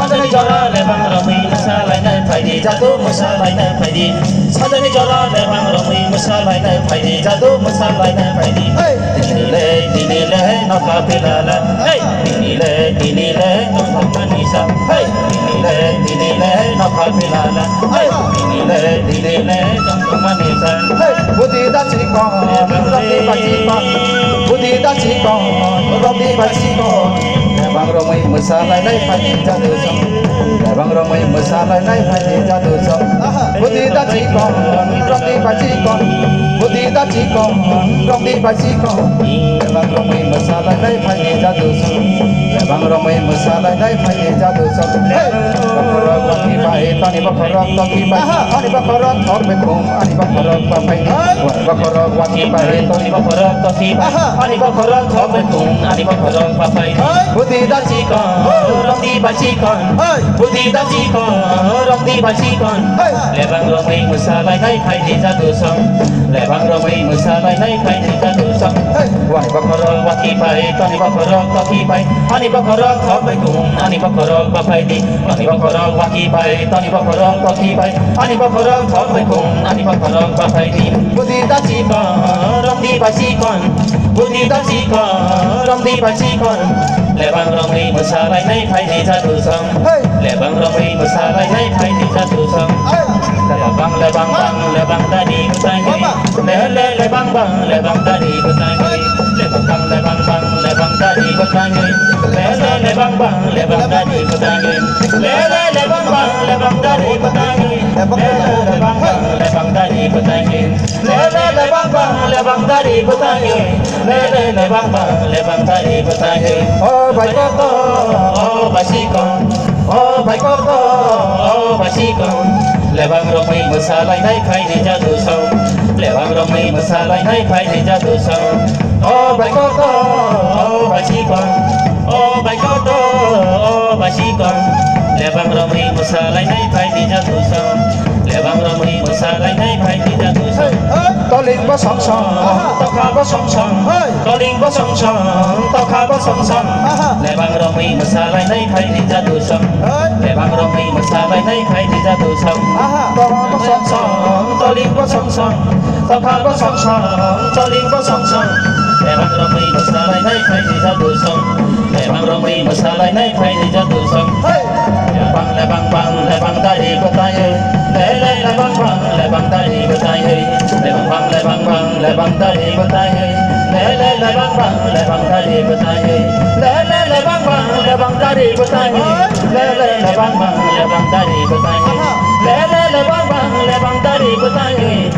Sadani jara lebang ramai masalai na faidi jatuh masalai na faidi Sadani jara lebang ramai masalai na faidi jatuh masalai na faidi dinile no kapilala dinile no kapanisa dinile no kapilala dinile no kapanisa Budi dachikon Robi bachikon Budi dachikon Robi bachikon Lebang romai masalai na faidi jatuh Lebang romai masalai na faidi jatuh Budi dachikon Robi bachikon Budi dachikon Robi bachikon Lebang romai masalai na faidi jatuh Lebang romai masalai na faidi jatuh Bakorok baki baik Tani bakorok baki baik Ani bakorok thok bekum Ani bakorok bakai Bakorok baki baik Tani bakorok baki baik Ani bakorok thok bekum Ani bakorok bakai Budi dachikon Robi bachikon Budi dachikon Robi bachikon Lebang romai masalai na faidi jatuh Lebang romai masalai na faidi jatuh Wah bakorok baki baik Tani bakorok baki baik Ani bakorok thok bekum Ani bakorok bakai Ani bakorok baki baik Tani bakorok baki baik Ani bakorok thok bekum Ani bakorok bakai Budi dachikon Robi bachikon Budi dachikon Robi bachikon Lebang romai masalai na faidi jatuh Lebang romai masalai na faidi jatuh Lebang lebang bang lebang tadi kutangi lebang bang lebang tadi kutangi lebang bang lebang bang lebang tadi kutangi lebang bang lebang tadi kutangi lebang bang lebang tadi kutangi lebang bang lebang tadi kutangi lebang bang lebang tadi kutangi lebang bang lebang tadi kutangi Oh baik koto oh basikon oh baik koto oh basikon Lebang romai masalai na faidi jatuh Lebang romai masalai na faidi jatuh Oh baikoto oh basikon Oh baikoto oh basikon Lebang romai masalai na faidi jatuh Lebang romai masalai na faidi jatuh Toling ba song song Tokha ba song song Toling ba song song Tokha ba song song Lebang romai masalai na faidi jatuh Lebang romai masalai lại nay khai thì ra từ sông to có song song to liên có song song to khá có song song to liên có song song để bằng rong mi mà xa lại nay khai thì ra từ sông để bằng rong mi mà xa lại nay khai thì ra từ sông le bang ta đi có tay ơi le bang ta đi có tay ơi le bang ta đi có tay ơi le bang ta đi có tay ơi le bang ta đi có tay ơi le bang ta đi có tay ơi le bang ta đi có tay ơi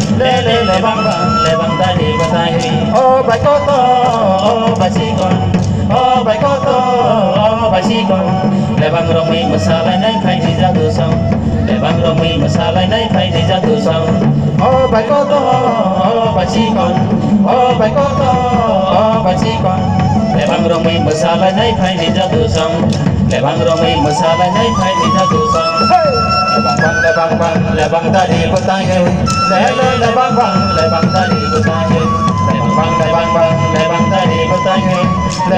le bang ta đi có tay ơi ô bài cô to ô bài si con ô bài cô to ô bài si con le bang rong mi mà xa lại nay khai thì ra từ sông le bang rong mi mà xa lại nay khai thì ra từ sông ô bài cô to ô bài si con ô bài cô to ô bài si con le bang rong mi mà xa lại nay khai thì ra từ sông le bang rong mi mà xa lại nay khai thì ra từ sông le bang ta đi có tay ơi le bang ta đi có tay ơi le bang ta đi có tay ơi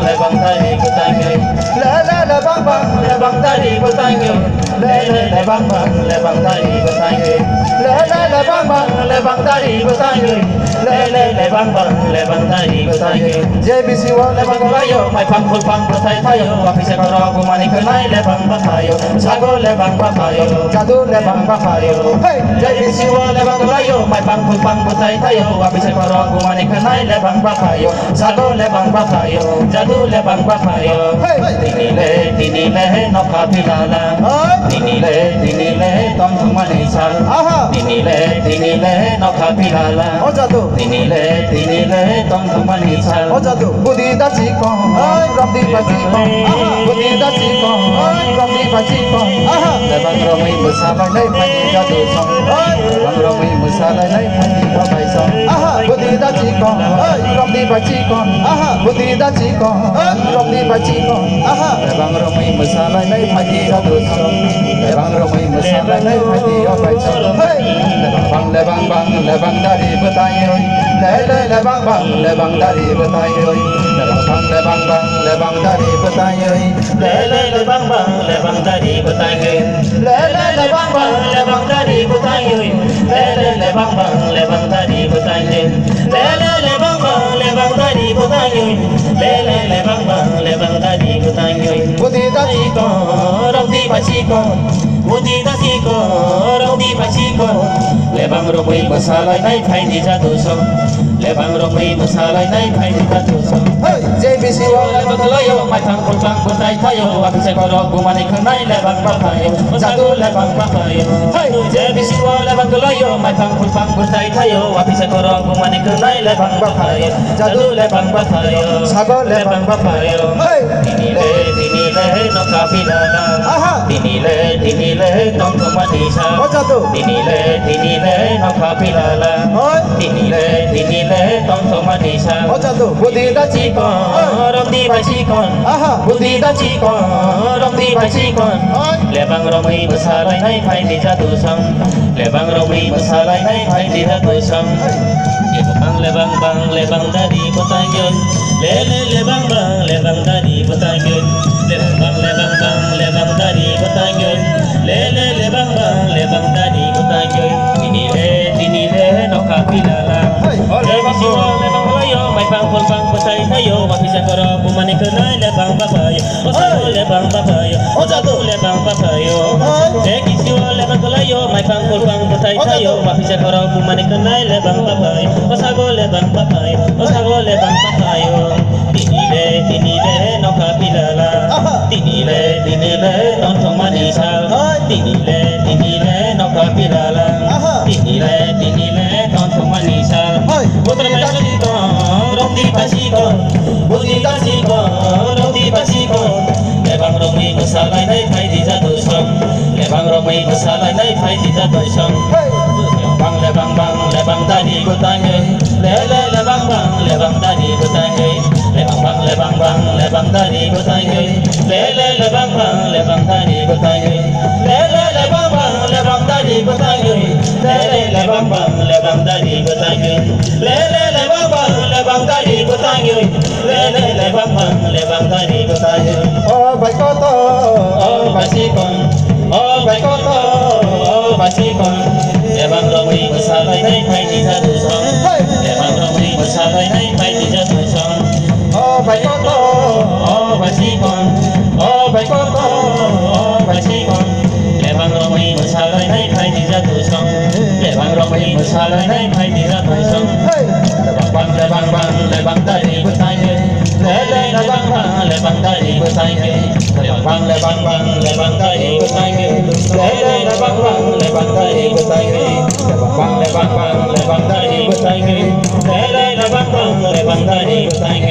le bang ta đi có tay ơi le bang ta đi có tay ơi le bang ta đi có tay ơi le bang ta đi có tay ơi le bang ta đi có tay ơi JBC wa le bang layo mai pang ko thai thayo office ko ro ko mani ko nai le bang ba thayo sago le bang ba thayo jadu le bang ba thayo JBC wa le bang layo mai pang ko thai thayo office ko ro ko mani ko nai le bang ba thayo sago le bang ba thayo jadu le bang ba thayo tini le no kha pilala tini le tom mani sal tini le no kha pilala jadu tini le tom mani sal jadu budi da chi ko ram di ba chi ko budi da chi ko ram di ba chi ko le bang ro mi ma sa lai nay phai di ra từ sông le bang ro mi ma sa lai nay phai di ra bai sông budi da chi ko ram di ba chi ko budi da chi ko ram di ba chi ko le bang ro mi ma sa lai nay phai di ra từ sông le bang ro mi ma sa lai nay phai di ra bai sông le bang da di ba tai ơi le bang da di ba tai ơi le bang da di ba tai ơi le bang ta đi có tay ơi le bang ta đi có tay ơi le bang ta đi có tay ơi le bang ta đi có tay ơi le bang ta đi có tay ơi budi da chi ko rong đi ba chi con budi ta chi ko rong đi ba chi con le bang ro mi ma sa lai nay phai đi ra từ sông le bang ro mi ma sa lai nay phai đi ra từ sông JBC wa le bang layo mai thang ko tai thayo wa se ko ro ko mani ko nai le bang ba thayo jadu le bang ba thayo JBC wa le bang layo mai thang ko tai thayo wa se ko ro ko mani ko nai le bang ba thayo jadu le bang ba thayo sago le bang ba thayo tini le no ka pilala tini le tom mani sa jadu tini le no ka pilala tini le tom mani sa jadu budi da chi con rong đi ba chi con budi da chi con rong đi ba chi con le bang rong mi ma sa lai nay phai đi ra từ sông le bang rong mi ma sa lai nay phai đi ra từ sông le bang ta đi có tay ơi le bang ta đi có tay ơi le bang ta đi có tay ơi le bang ta đi có tay ơi tini le no ka pilala le bang layo mai pang ko tai thayo wa pisa ko ro ko mani ko nai le bang ba payo o sa le bang ba payo o sa tu le bang ba payo le kisi wa le bang layo mai pang ko tai thayo wa pisa ko ro ko mani ko nai le bang ba payo o sa go le bang ba payo o sa go le bang ba payo tini le no ka pilala tini le non thong mani sa tini le no ka pilala tini le non thong mani sa putra mai sa ko rong di ba chi ko budi da chi ko rong di ba chi ko le bang rong mi ma sa lai nay phai di ra từ sông le bang rong mi ma sa lai nay phai di ra từ sông le bang ta đi có tay ơi le bang ta đi có tay ơi le bang ta đi có tay ơi le bang ta đi có tay ơi le bang ta đi có tay ơi le bang ta đi có tay ơi le bang ta đi có tay ơi le bang ta đi có tay ơi bài có to bà si con basikon lebang romai masalai nai phai di jadu song lebang romai masalai nai phai di jadu song oh phải có to basikon basikon lebang romai masalai nai phai di jadu song lebang romai masalai nai phai di jadu song lebang lebang tadi bertanya lebang tadi bertanya lebang tadi bertanya lebang tadi bertanya lebang tadi bertanya lebang tadi bertanya